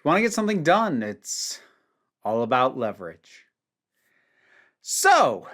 If you want to get something done, it's all about leverage. So,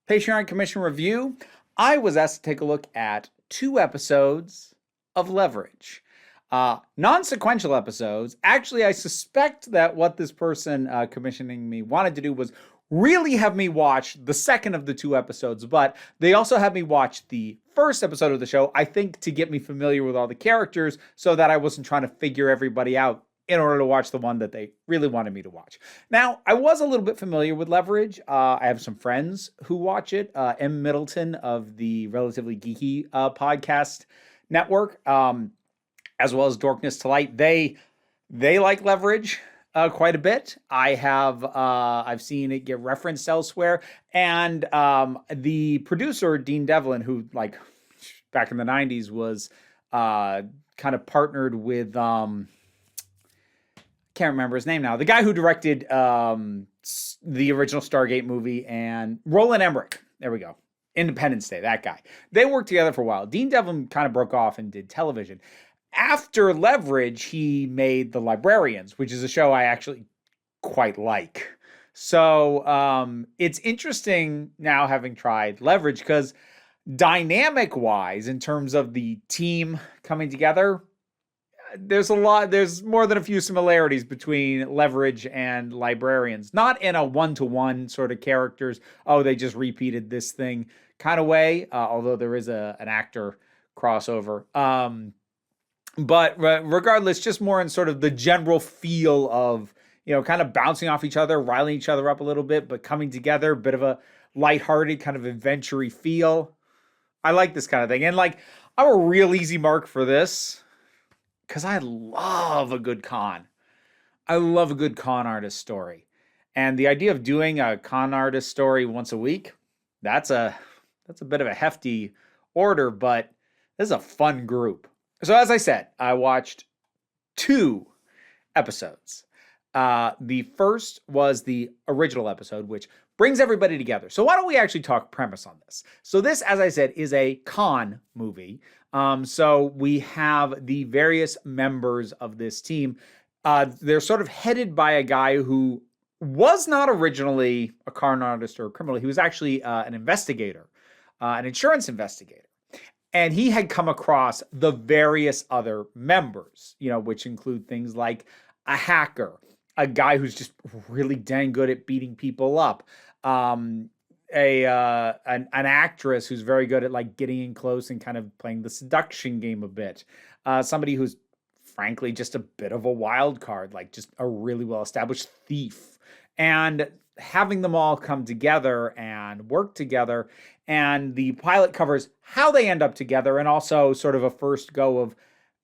Patreon Commission Review, I was asked to take a look at 2 episodes of Leverage. Non-sequential episodes. Actually, I suspect that what this person commissioning me wanted to do was really have me watch the second of the 2 episodes, but they also had me watch the first episode of the show, I think to get me familiar with all the characters so that I wasn't trying to figure everybody out in order to watch the one that they really wanted me to watch. Now, I was a little bit familiar with Leverage. I have some friends who watch it. M. Middleton of the Relatively Geeky podcast network, as well as Dorkness to Light. They like Leverage quite a bit. I've seen it get referenced elsewhere. And the producer, Dean Devlin, who like back in the 90s was kind of partnered with... can't remember his name now. The guy who directed the original Stargate movie and Roland Emmerich. There we go. Independence Day, that guy. They worked together for a while. Dean Devlin kind of broke off and did television. After Leverage, he made The Librarians, which is a show I actually quite like. So it's interesting now having tried Leverage because dynamic-wise, in terms of the team coming together, there's more than a few similarities between Leverage and Librarians. Not in a one-to-one sort of characters, they just repeated this thing kind of way, although there is an actor crossover. But regardless, just more in sort of the general feel of, kind of bouncing off each other, riling each other up a little bit, but coming together, a bit of a lighthearted kind of adventure-y feel. I like this kind of thing. And I'm a real easy mark for this, because I love a good con. I love a good con artist story. And the idea of doing a con artist story once a week, that's a bit of a hefty order, but this is a fun group. So as I said, I watched 2 episodes. The first was the original episode, which brings everybody together. So why don't we actually talk premise on this? So this, as I said, is a con movie. So we have the various members of this team. They're sort of headed by a guy who was not originally a con artist or a criminal. He was actually an investigator, an insurance investigator. And he had come across the various other members, which include things like a hacker, a guy who's just really dang good at beating people up, an actress who's very good at getting in close and kind of playing the seduction game a bit. Somebody who's frankly just a bit of a wild card, just a really well-established thief. And having them all come together and work together, and the pilot covers how they end up together and also sort of a first go of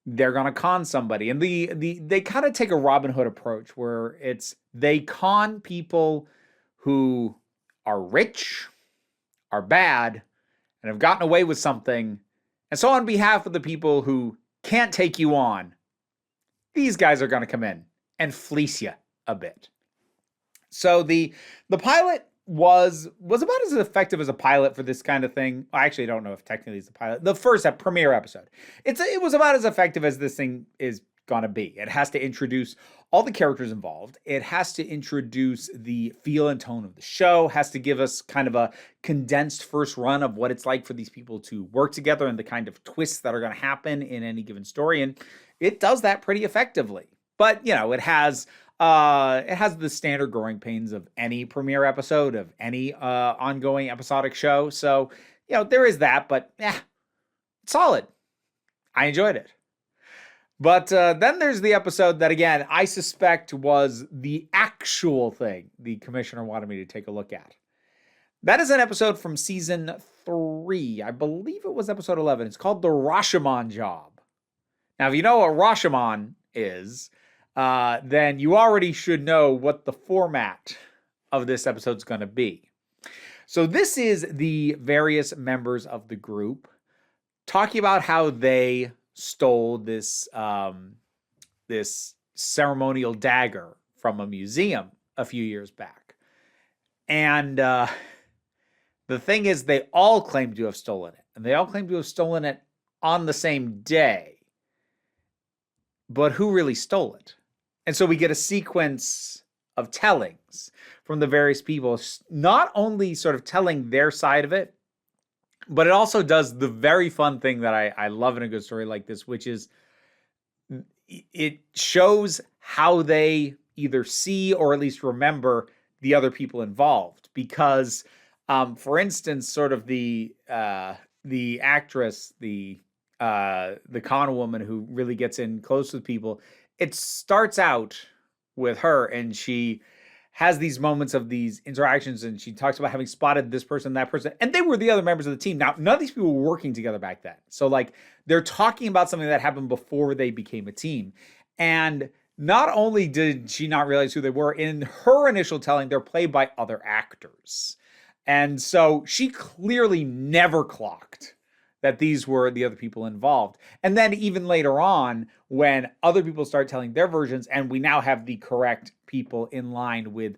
they're going to con somebody. And they kind of take a Robin Hood approach where they con people who are rich, are bad, and have gotten away with something. And so on behalf of the people who can't take you on, these guys are going to come in and fleece you a bit. So the pilot was about as effective as a pilot for this kind of thing. I actually don't know if technically it's a pilot. The first premiere episode. It was about as effective as this thing is going to be. It has to introduce all the characters involved. It has to introduce the feel and tone of the show, has to give us kind of a condensed first run of what it's like for these people to work together and the kind of twists that are going to happen in any given story. And it does that pretty effectively. But, it has the standard growing pains of any premiere episode of any ongoing episodic show. So, there is that, but it's solid. I enjoyed it. But then there's the episode that, again, I suspect was the actual thing the commissioner wanted me to take a look at. That is an episode from season 3. I believe it was episode 11. It's called The Rashomon Job. Now, if you know what Rashomon is, then you already should know what the format of this episode is going to be. So this is the various members of the group talking about how they stole this ceremonial dagger from a museum a few years back. And the thing is, they all claim to have stolen it. And they all claim to have stolen it on the same day. But who really stole it? And so we get a sequence of tellings from the various people, not only sort of telling their side of it, but it also does the very fun thing that I love in a good story like this, which is it shows how they either see or at least remember the other people involved. Because, for instance, sort of the actress, the con woman who really gets in close with people, it starts out with her, and she has these moments of these interactions, and she talks about having spotted this person, that person, and they were the other members of the team. Now, none of these people were working together back then. So, like, they're talking about something that happened before they became a team. And not only did she not realize who they were, in her initial telling, they're played by other actors. And so she clearly never clocked that these were the other people involved. And then even later on, when other people start telling their versions, and we now have the correct people in line with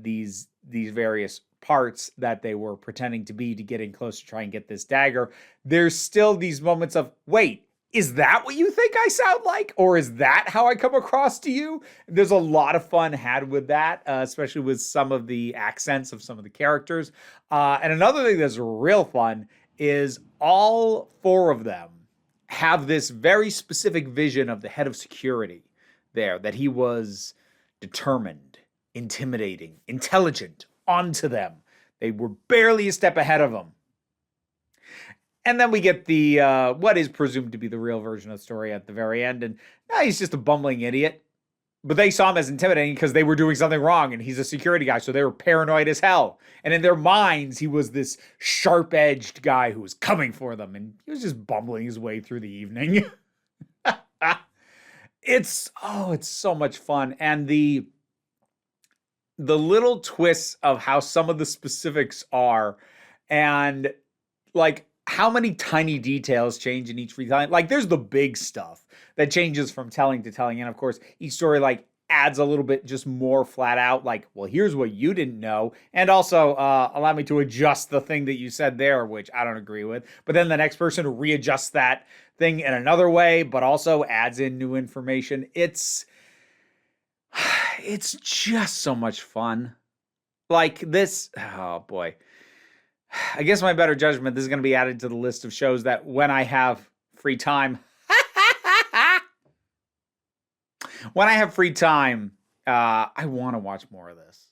these various parts that they were pretending to be to get in close to try and get this dagger, there's still these moments of, wait, is that what you think I sound like? Or is that how I come across to you? There's a lot of fun had with that, especially with some of the accents of some of the characters. And another thing that's real fun is all four of them have this very specific vision of the head of security there, that he was determined, intimidating, intelligent, onto them. They were barely a step ahead of him. And then we get the what is presumed to be the real version of the story at the very end, and he's just a bumbling idiot. But they saw him as intimidating because they were doing something wrong, and he's a security guy, so they were paranoid as hell. And in their minds, he was this sharp-edged guy who was coming for them, and he was just bumbling his way through the evening. It's so much fun. And the little twists of how some of the specifics are, and like how many tiny details change in each retelling. Like, there's the big stuff that changes from telling to telling. And of course, each story like adds a little bit just more flat out, like, well, here's what you didn't know. And also allow me to adjust the thing that you said there, which I don't agree with. But then the next person readjusts that thing in another way, but also adds in new information. It's just so much fun. Like this, oh boy. I guess my better judgment, this is going to be added to the list of shows that when I have free time, I want to watch more of this.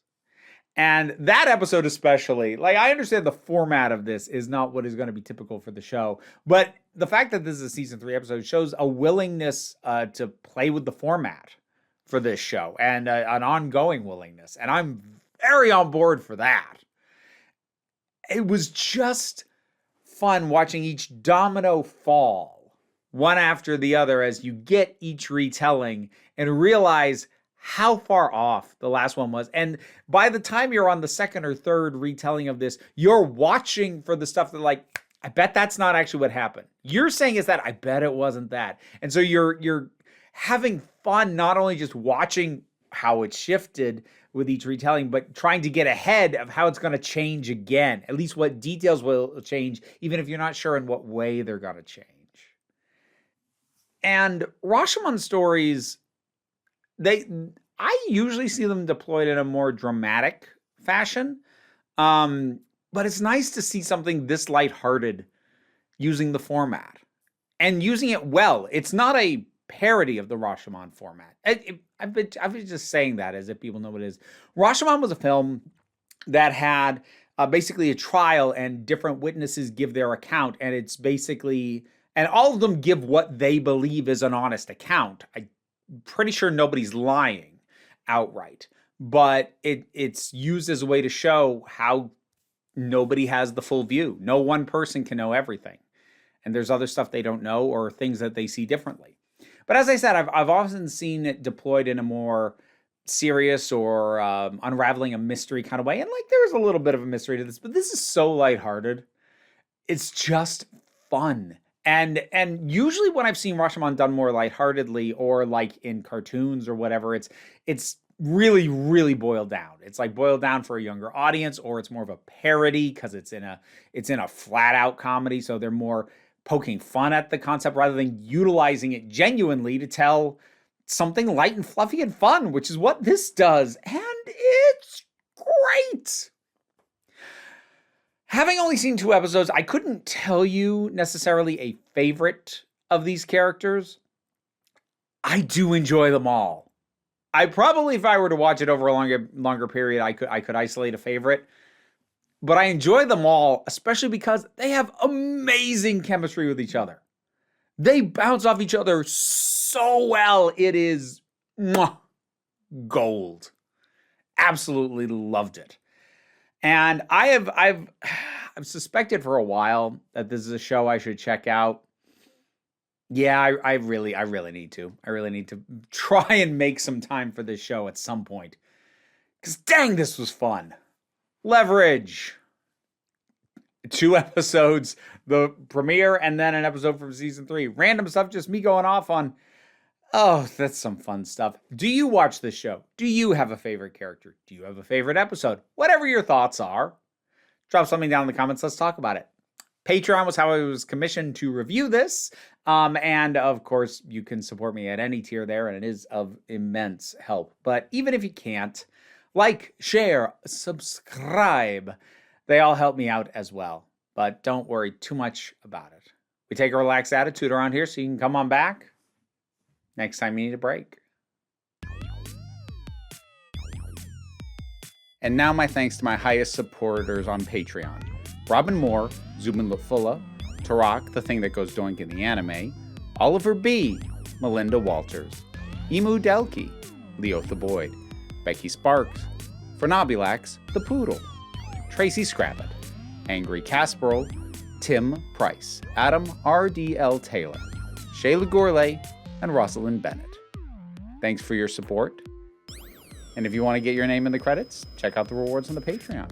And that episode especially, like, I understand the format of this is not what is going to be typical for the show, but the fact that this is a season 3 episode shows a willingness to play with the format for this show, and an ongoing willingness. And I'm very on board for that. It was just fun watching each domino fall one after the other as you get each retelling and realize how far off the last one was. And by the time you're on the second or third retelling of this, you're watching for the stuff that, like, I bet that's not actually what happened. You're saying is that, I bet it wasn't that. And so you're having fun, not only just watching how it shifted with each retelling, but trying to get ahead of how it's going to change again, at least what details will change, even if you're not sure in what way they're going to change. And Rashomon stories, I usually see them deployed in a more dramatic fashion, but it's nice to see something this lighthearted using the format and using it well. It's not a parody of the Rashomon format. I've been just saying that as if people know what it is. Rashomon was a film that had basically a trial, and different witnesses give their account, and it's basically, and all of them give what they believe is an honest account. I'm pretty sure nobody's lying outright, but it's used as a way to show how nobody has the full view. No one person can know everything, and there's other stuff they don't know or things that they see differently. But as I said, I've often seen it deployed in a more serious or unraveling a mystery kind of way. And like, there's a little bit of a mystery to this, but this is so lighthearted. It's just fun. And usually when I've seen Rashomon done more lightheartedly, or like in cartoons or whatever, it's really, really boiled down. It's like boiled down for a younger audience, or it's more of a parody because it's in a flat out comedy. So they're more poking fun at the concept rather than utilizing it genuinely to tell something light and fluffy and fun, which is what this does. And it's great. Having only seen 2 episodes, I couldn't tell you necessarily a favorite of these characters. I do enjoy them all. I probably, if I were to watch it over a longer period, I could isolate a favorite. But I enjoy them all, especially because they have amazing chemistry with each other. They bounce off each other so well. It is gold. Absolutely loved it. And I've suspected for a while that this is a show I should check out. Yeah, I really need to. I really need to try and make some time for this show at some point. Because dang, this was fun. Leverage. 2 episodes, the premiere, and then an episode from season 3. Random stuff, just me going off on, oh, that's some fun stuff. Do you watch this show? Do you have a favorite character? Do you have a favorite episode? Whatever your thoughts are, drop something down in the comments. Let's talk about it. Patreon was how I was commissioned to review this. And of course, you can support me at any tier there, and it is of immense help. But even if you can't, like, share, subscribe. They all help me out as well. But don't worry too much about it. We take a relaxed attitude around here, so you can come on back next time you need a break. And now my thanks to my highest supporters on Patreon. Robin Moore, Zubin Lutfula, Tarak, the thing that goes doink in the anime, Oliver B., Melinda Walters, Emu Delkey, Leotha Boyd, Becky Sparks, Fernabilax, the Poodle, Tracy Scrabbit, Angry Casperl, Tim Price, Adam R.D.L. Taylor, Shayla Gourlay, and Rosalind Bennett. Thanks for your support. And if you want to get your name in the credits, check out the rewards on the Patreon.